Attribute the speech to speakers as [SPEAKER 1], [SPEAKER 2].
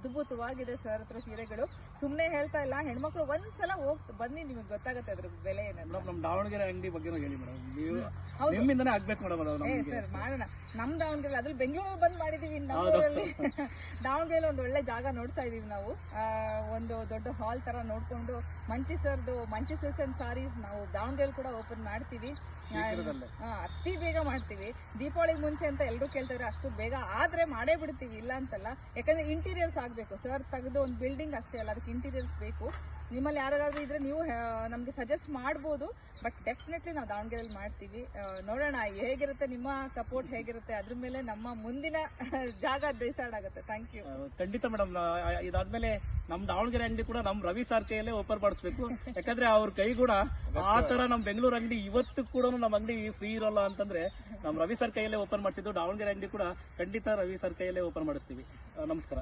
[SPEAKER 1] ಅದ್ಭುತವಾಗಿದೆ ಸರ್ ಹತ್ರ ಸೀರೆಗಳು. ಸುಮ್ನೆ ಹೇಳ್ತಾ ಇಲ್ಲ, ಹೆಣ್ಮಕ್ಳು ಒಂದ್ಸಲ ಬನ್ನಿ, ನಿಮಗೆ ಗೊತ್ತಾಗುತ್ತೆ ಅದ್ರ ಬೆಲೆ ಏನಂತ.
[SPEAKER 2] ನಮ್ ದಾವಣಗೆರೆ ಅಂಗಡಿ ಬಗ್ಗೆ ಹೇಳಿ ಮೇಡಮ್, ನೀವು ನಿಮ್ಮಿಂದನೇ ಆಗ್ಬೇಕು ಮೇಡಮ್.
[SPEAKER 1] ಸರ್ ಮಾಡೋಣ, ನಮ್ ದಾವಣಗೆರೆ ಅದ್ರಲ್ಲಿ ಬೆಂಗಳೂರು ಬಂದ್ ಮಾಡಿದೀವಿ. ನಮ್ಮೂರಲ್ಲಿ ದಾವಣಗೆರೆ ಒಂದು ಒಳ್ಳೆ ಜಾಗ ನೋಡ್ತಾ ಇದೀವಿ ನಾವು. ಒಂದು ದೊಡ್ಡ ಹಾಲ್ ತರ ನೋಡ್ಕೊಂಡು ಮಂಚಿ ಸಿಲ್ಕ್ಸ್ ಅಂಡ್ ಸಾರೀಸ್ ನಾವು ದಾವಣಗೆರೆ ಕೂಡ ಓಪನ್ ಮಾಡ್ತೀವಿ. ಅತಿ ಬೇಗ ಮಾಡ್ತೀವಿ. ದೀಪಾವಳಿಗೆ ಮುಂಚೆ ಅಂತ ಎಲ್ಲರೂ ಕೇಳ್ತಾರೆ, ಅಷ್ಟು ಬೇಗ ಆದ್ರೆ ಮಾಡೇ ಬಿಡ್ತೀವಿ, ಇಲ್ಲ ಅಂತಲ್ಲ. ಯಾಕಂದ್ರೆ ಇಂಟೀರಿಯರ್ಸ್ ಆಗ್ಬೇಕು ಸರ್, ತೆಗೆದು ಒಂದು ಬಿಲ್ಡಿಂಗ್ ಅಷ್ಟೇ ಅಲ್ಲ, ಅದಕ್ಕೆ ಇಂಟೀರಿಯರ್ಸ್ ಬೇಕು. ನಿಮ್ಮಲ್ಲಿ ಯಾರಾದ್ರೂ ಇದ್ರೆ ನೀವು ನಮ್ಗೆ ಸಜೆಸ್ಟ್ ಮಾಡ್ಬೋದು. ಬಟ್ ಡೆಫಿನೆಟ್ಲಿ ನಾವು ದಾವಣಗೆರೆಯಲ್ಲಿ ಮಾಡ್ತೀವಿ. ನೋಡೋಣ ಹೇಗಿರುತ್ತೆ, ನಿಮ್ಮ ಸಪೋರ್ಟ್ ಹೇಗಿರುತ್ತೆ, ಅದ್ರ ಮೇಲೆ ನಮ್ಮ ಮುಂದಿನ ಜಾಗ ಡಿಸೈಡ್ ಆಗುತ್ತೆ. Thank you.
[SPEAKER 2] ಖಂಡಿತ ಮೇಡಮ್. ಇದಾದ್ಮೇಲೆ ನಮ್ ದಾವಣಗೆರೆ ಅಂಗಡಿ ಕೂಡ ನಮ್ ರವಿ ಸರ್ ಕೈಯಲ್ಲೇ ಓಪನ್ ಮಾಡಿಸ್ಬೇಕು. ಯಾಕಂದ್ರೆ ಅವ್ರ ಕೈ ಕೂಡ ಆ ತರ ನಮ್ ಬೆಂಗಳೂರು ಅಂಗಡಿ ಇವತ್ತು ಕೂಡ ನಮ್ ಅಂಗಡಿ ಫ್ರೀ ಇರೋಲ್ಲ ಅಂತಂದ್ರೆ ನಮ್ ರವಿ ಸರ್ ಕೈಯಲ್ಲೇ ಓಪನ್ ಮಾಡಿಸಿದ್ದು. ದಾವಣಗೆರೆ ಅಂಗಡಿ ಕೂಡ ಖಂಡಿತ ರವಿ ಸರ್ ಕೈಯಲ್ಲೇ ಓಪನ್ ಮಾಡಿಸ್ತೀವಿ. ನಮಸ್ಕಾರ.